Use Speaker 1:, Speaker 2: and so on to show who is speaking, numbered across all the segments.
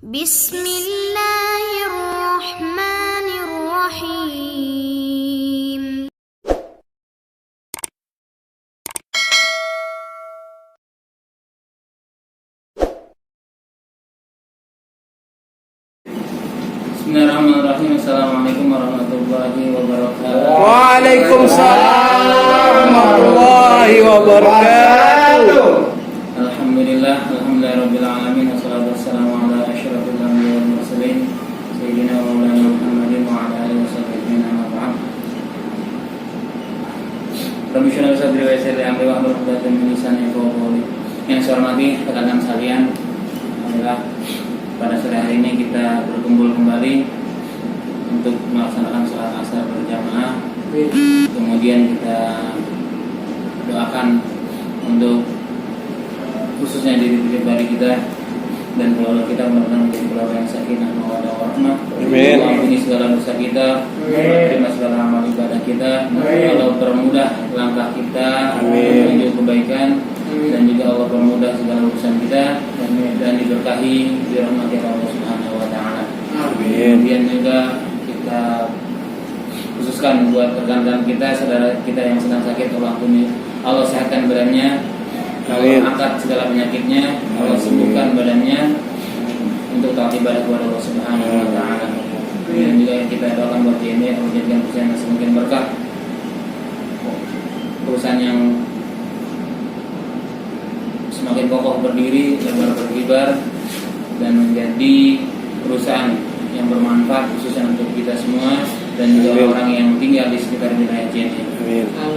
Speaker 1: Bismillahirrahmanirrahim.
Speaker 2: Bismillahirrahmanirrahim. Assalamualaikum warahmatullahi wabarakatuh.
Speaker 3: Waalaikumsalam warahmatullahi wabarakatuh.
Speaker 2: Alhamdulillahirabbil alamin wassalatu wassalamu ala asyrafil anbiya'i wal mursalin sayyidina wa maulana Muhammadin wa ala alihi washabbihi amma ba'd. Rabbi shrah li sadri wa yassir li amri wahlul 'uqdatam min lisani yafqahu qawli. Yang saya hormati rekan-rekan sekalian, alhamdulillah pada sore hari ini kita berkumpul kembali untuk melaksanakan sholat asar berjamaah. Kemudian kita doakan untuk khususnya diri pribadi kita dan keluarga kita, mudah-mudahan menjadi keluarga yang sakinah mawaddah warahmah.
Speaker 3: Amin.
Speaker 2: Allah ampuni segala dosa kita, terima segala amal ibadah kita. Allah permudah langkah kita menuju kebaikan, dan juga Allah permudah segala urusan kita dan diberkahi dirahmati Allah Subhanahu wa taala. Kemudian juga kita khususkan buat rekan-rekan kita, saudara kita yang sedang sakit, Allah sehatkan badannya, Allah angkat segala penyakitnya, Allah sembuhkan badannya untuk taat ibadah kepada Allah Subhanahu wa taala. Dan juga kita doakan buat dia ini, Allah jadikan perusahaan yang semakin berkah, perusahaan yang semakin kokoh berdiri, lebar berkibar, dan menjadi perusahaan yang bermanfaat khususnya untuk kita semua dan juga orang yang tinggal di sekitar wilayah JNE.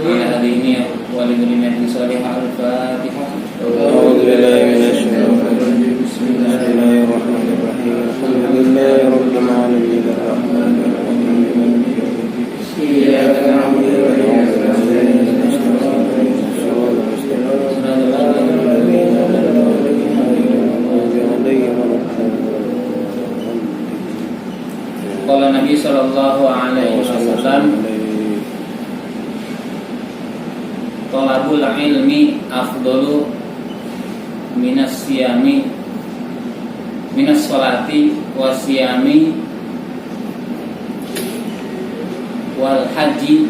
Speaker 2: Pada hari ini walillahil sholihah al-Fatihah.
Speaker 3: A'udzubillahi minasyaitonir rajim. Bismillahirrahmanirrahim. Alhamdulillahirabbil alamin arrahmanir rahim maliki yaumiddin. Iyyaka na'budu wa iyyaka nasta'in.
Speaker 2: Qala Nabi sallallahu alaihi wasallam, talabul ilmi afdalu minas siyami minas sholati wasiyami wal haji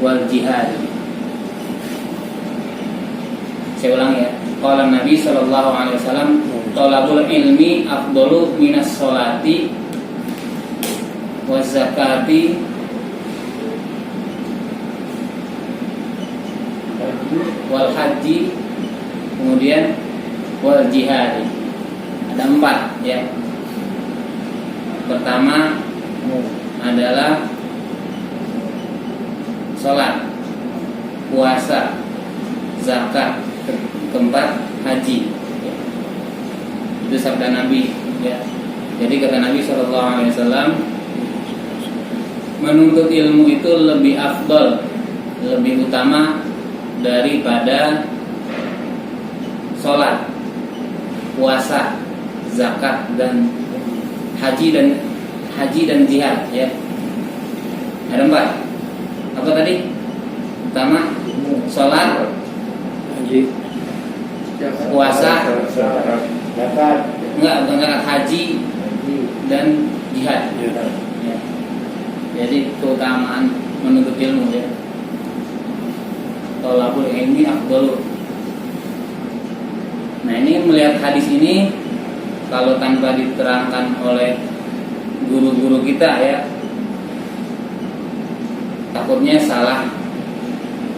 Speaker 2: wal jihad. Saya ulang ya. Qala Nabi sallallahu alaihi wasallam, talabul ilmi afdalu minas sholati wazakati wal haji, kemudian wal jihad. Ada 4 ya. Pertama adalah sholat, puasa, zakat, keempat haji ya. Itu sabda Nabi ya. Jadi kata Nabi SAW, menuntut ilmu itu lebih afdal, lebih utama daripada sholat, puasa, zakat, dan haji dan jihad ya. Ada 4. Apa tadi? Pertama sholat,
Speaker 3: Haji,
Speaker 2: puasa,
Speaker 3: zakat,
Speaker 2: bukan haji dan jihad ya. Jadi keutamaan menuntut ilmu ya. Thalabul ilmi afdalu. Nah, ini melihat hadis ini, kalau tanpa diterangkan oleh guru-guru kita ya, takutnya salah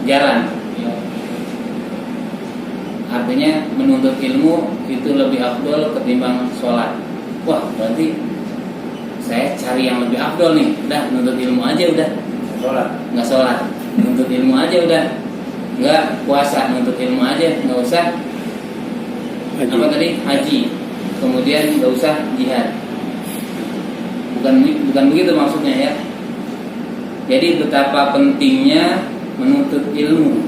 Speaker 2: jalan ya. Artinya menuntut ilmu itu lebih afdal ketimbang sholat. Wah, berarti saya cari yang lebih afdal nih. Udah, nuntut ilmu aja udah. Nggak sholat. Nuntut ilmu aja udah. Nggak puasa, nuntut ilmu aja, nggak usah
Speaker 3: haji.
Speaker 2: Apa tadi? Haji. Kemudian nggak usah jihad. Bukan begitu maksudnya ya. Jadi betapa pentingnya menuntut ilmu.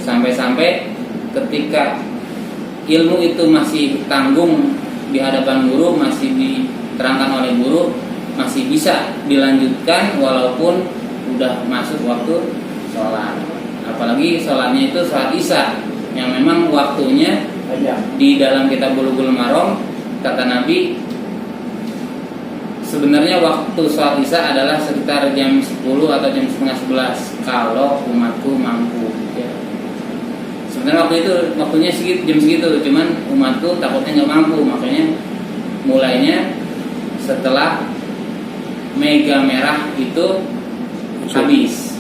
Speaker 2: Sampai-sampai ketika ilmu itu masih tanggung di hadapan guru, masih diterangkan oleh guru, masih bisa dilanjutkan walaupun udah masuk waktu sholat. Apalagi sholatnya itu sholat isya yang memang waktunya di dalam kitab Bulughul Maram kata Nabi, sebenarnya waktu sholat isya adalah sekitar jam 10 atau jam setengah 11 kalau umatku mampu ya. Sebenarnya waktunya jam segitu, cuman umatku takutnya nggak mampu, makanya mulainya setelah mega merah itu habis.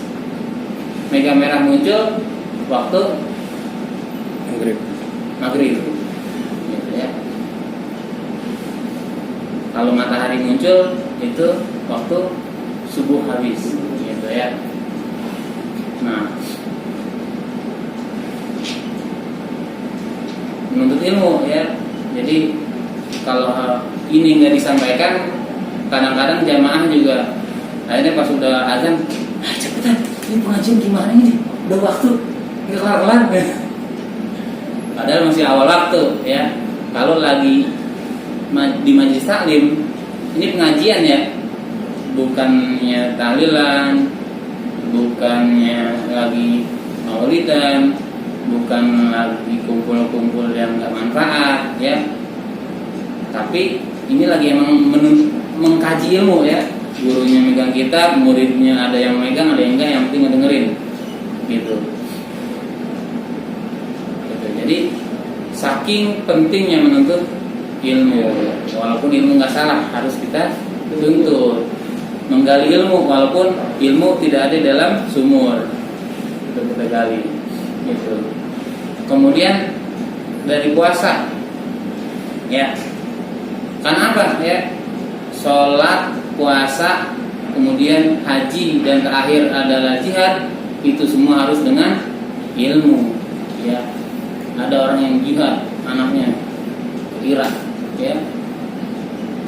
Speaker 2: Mega merah muncul waktu maghrib gitu ya. Kalau matahari muncul itu waktu subuh habis gitu ya. Nah, menuntut ilmu ya. Jadi kalau ini nggak disampaikan, kadang-kadang jamaah juga akhirnya pas udah azan, cepetan, ini pengajian gimana ini? Udah waktu nggak kelar-kelar. Padahal masih awal waktu ya. Kalau lagi di majelis taklim, ini pengajian ya, bukannya tahlilan, bukannya lagi maulidan, bukan lagi kumpul-kumpul yang nggak manfaat ya. Tapi ini lagi emang mengkaji ilmu ya. Gurunya megang kitab, muridnya ada yang megang, ada yang enggak, yang penting ngedengerin gitu. Jadi saking pentingnya menuntut ilmu, walaupun ilmu nggak salah, harus kita tuntut. Menggali ilmu walaupun ilmu tidak ada dalam sumur, itu kita gali gitu. Kemudian dari puasa ya, kan apa ya, sholat, puasa, kemudian haji, dan terakhir adalah jihad. Itu semua harus dengan ilmu ya. Ada orang yang jihad, anaknya ke Irak ya,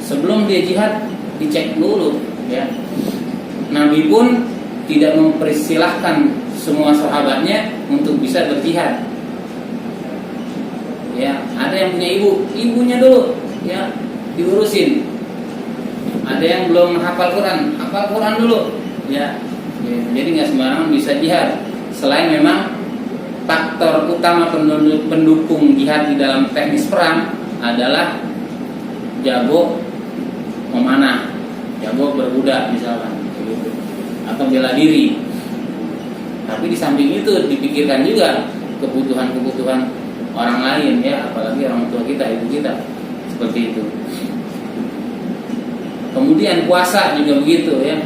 Speaker 2: sebelum dia jihad dicek dulu ya. Nabi pun tidak mempersilahkan semua sahabatnya untuk bisa berjihad ya. Ada yang punya ibunya dulu ya, diurusin. Ada yang belum hafal Quran dulu ya. Jadi nggak sembarangan bisa jihad. Selain memang faktor utama pendukung jihad di dalam teknis perang adalah jago memanah, jago berkuda misalkan, atau bela diri. Tapi di samping itu dipikirkan juga kebutuhan orang lain ya, apalagi orang tua kita, ibu kita, seperti itu. Kemudian puasa juga begitu ya.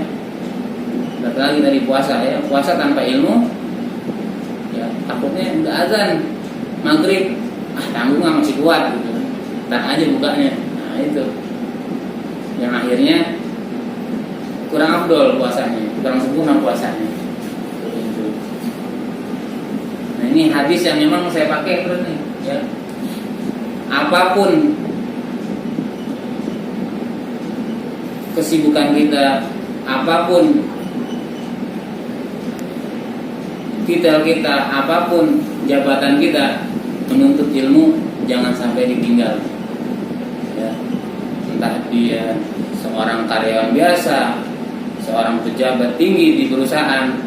Speaker 2: Datang lagi dari puasa ya, puasa tanpa ilmu ya, takutnya udah azan maghrib, tanggung masih kuat gitu, ntar aja bukanya. Nah itu yang akhirnya kurang afdol puasanya, kurang sempurna puasanya gitu. Nah ini hadis yang memang saya pakai terus nih ya. Apapun kesibukan kita, apapun titel kita, apapun jabatan kita, menuntut ilmu jangan sampai ditinggal ya. Entah dia seorang karyawan biasa, seorang pejabat tinggi di perusahaan,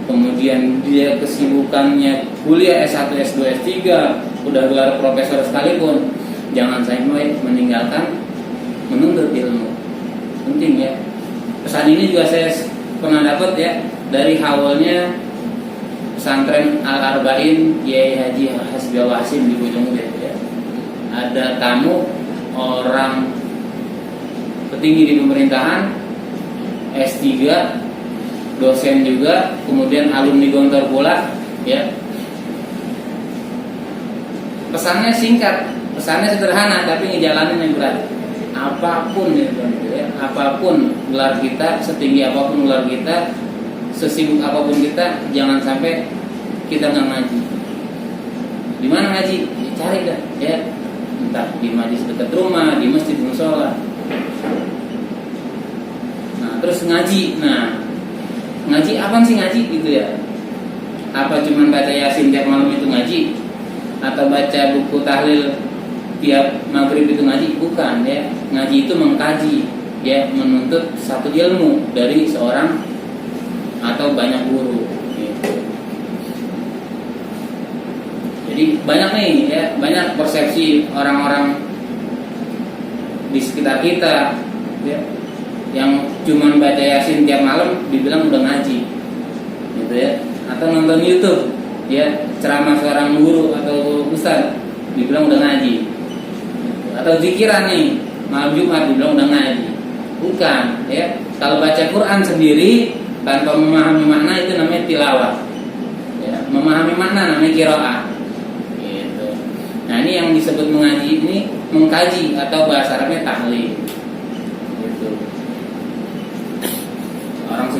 Speaker 2: kemudian dia kesibukannya kuliah S1, S2, S3, udah gelar profesor sekalipun, jangan sampai meninggalkan menuntut ilmu. Penting ya. Pesan ini juga saya pernah dapat ya dari hawalnya pesantren Al-Arba'in Kiai Haji Hasbiullah Hasim di Bojonggede ya. Ada tamu orang petinggi di pemerintahan, S3, dosen juga, kemudian alumni Gontor pula ya. Pesannya singkat, pesannya sederhana, tapi ngejalanin yang berat. Apapun ya, apapun gelar kita, setinggi apapun gelar kita, sesibuk apapun kita, jangan sampai kita nggak ngaji. Di mana ngaji? Ya, cari dah ya, entah di majelis dekat rumah, di masjid, di musola. Nah terus ngaji, ngaji apa sih ngaji gitu ya? Apa cuman baca Yasin tiap malam itu ngaji? Atau baca buku tahlil tiap maghrib itu ngaji? Bukan ya. Ngaji itu mengkaji ya, menuntut satu ilmu dari seorang atau banyak guru gitu. Jadi banyak nih ya, banyak persepsi orang-orang di sekitar kita, ya, yang cuma baca Yasin tiap malam dibilang udah ngaji, gitu ya. Atau nonton YouTube, ya, ceramah seorang guru atau ustaz dibilang udah ngaji. Atau zikiran nih malam Jumat dibilang udah ngaji. Bukan, ya. Kalau baca Quran sendiri tanpa memahami makna itu namanya tilawah. Ya, memahami makna namanya qiraah. Gitu. Nah, ini yang disebut mengaji ini mengkaji atau bahasa Arabnya tahlil. Gitu. Orang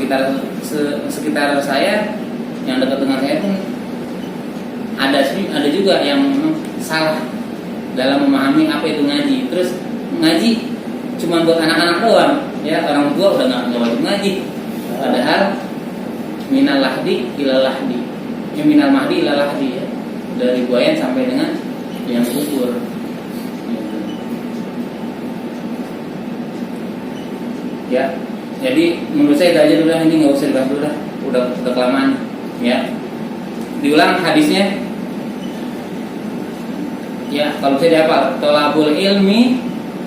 Speaker 2: sekitar saya yang dekat dengan saya pun ada juga yang salah dalam memahami apa itu ngaji. Terus ngaji cuma buat anak-anak doang, ya, orang tua udah nggak wajib ngaji. Padahal minal lahdi ila lahdi, ya, minal mahdi ila lahdi, ya, dari buayan sampai dengan yang kubur. Ya, jadi menurut saya itu aja dulu, ini nggak usah dibahas dulu dah, udah kelamaan, ya. Diulang hadisnya. Ya, kalau saya dihafal, tolabul ilmi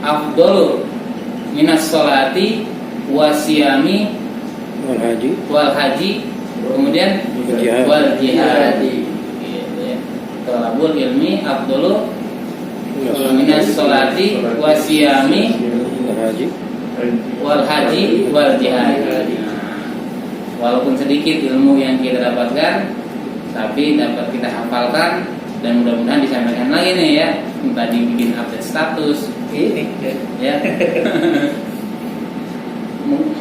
Speaker 2: afdalu minas sholati wasiyami wal haji, kemudian wal jihad. Gitu ya. Tolabul ilmi afdalu minas sholati wasiyami wal haji wal jihad. Walaupun sedikit ilmu yang kita dapatkan, tapi dapat kita hafalkan. Dan mudah-mudahan disampaikan lagi nih, ya, tadi bikin update status ini, ya.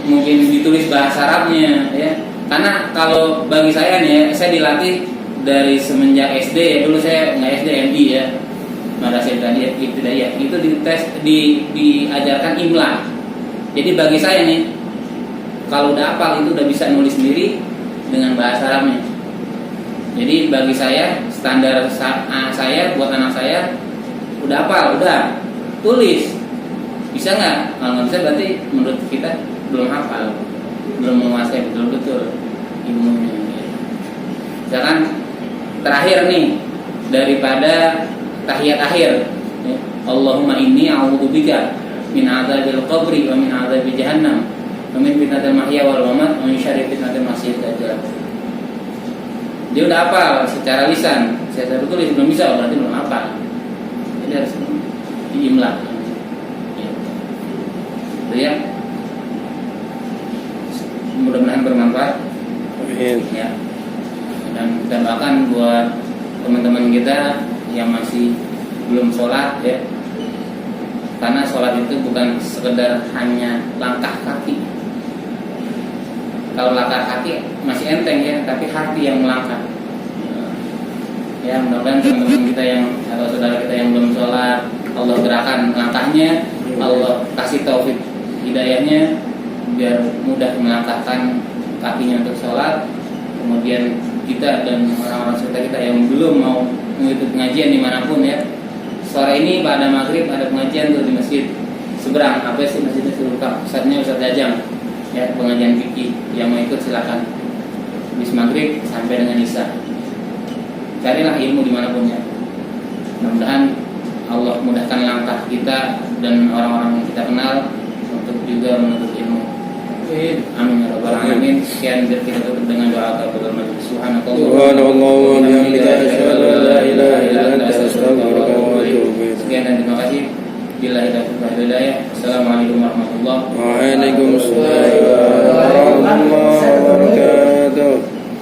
Speaker 2: Mungkin ditulis bahasa Arabnya, ya. Karena kalau bagi saya nih, ya, saya dilatih dari semenjak SD, ya. Dulu saya nggak SD, MI, ya, madrasah ibtidaiyah. Itu diajarkan imla. Jadi bagi saya nih, kalau udah hafal itu udah bisa nulis sendiri dengan bahasa Arabnya. Jadi bagi saya standar saya buat anak saya udah hafal, udah tulis, bisa nggak? Kalau nggak bisa berarti menurut kita belum hafal, belum menguasai betul-betul ilmunya. Misalkan terakhir nih daripada tahiyat akhir, ya, Allahumma inni a'udzubika min adzabil qabri wa min adzabi jahannam wa min fitnatil mahya wal mamat wa min syarri fitnatil masiihid dajjal. Dia udah hafal secara lisan, saya tulis belum bisa, berarti belum hafal. Jadi harus diimla. Itu, ya. Mudah-mudahan bermanfaat. Ya. Dan kita doakan buat teman-teman kita yang masih belum sholat, ya. Karena sholat itu bukan sekedar hanya langkah kaki. Kalau langkah kaki masih enteng, ya, tapi hati yang melangkah. Ya, mudah-mudahan teman-teman kita yang atau saudara kita yang belum sholat, Allah gerakan langkahnya, Allah kasih taufik hidayahnya biar mudah melangkahkan kakinya untuk sholat. Kemudian kita dan orang-orang sekitar kita yang belum mau mengikuti pengajian dimanapun, ya, sore ini pada maghrib ada pengajian tuh di masjid seberang, apa sih masjidnya, pusatnya Ustaz Jajang, ya, pengajian fikih. Yang mau ikut silakan. Habis maghrib sampai dengan isya. Carilah ilmu dimanapun, ya. Mudah-mudahan Allah mudahkan langkah kita dan orang-orang yang kita kenal untuk juga menuntut ilmu. Amin ya rabbal alamin. Sekian kita tutup dengan doa kafaratul majlis. Subhanallah wa bihamdihi asyhadu an la ilaha illa anta astaghfiruka wa atubu ilaik. Sekian dan terima kasih. Billahi taufiq wal hidayah. Assalamualaikum warahmatullahi wabarakatuh.
Speaker 3: Waalaikumsalam.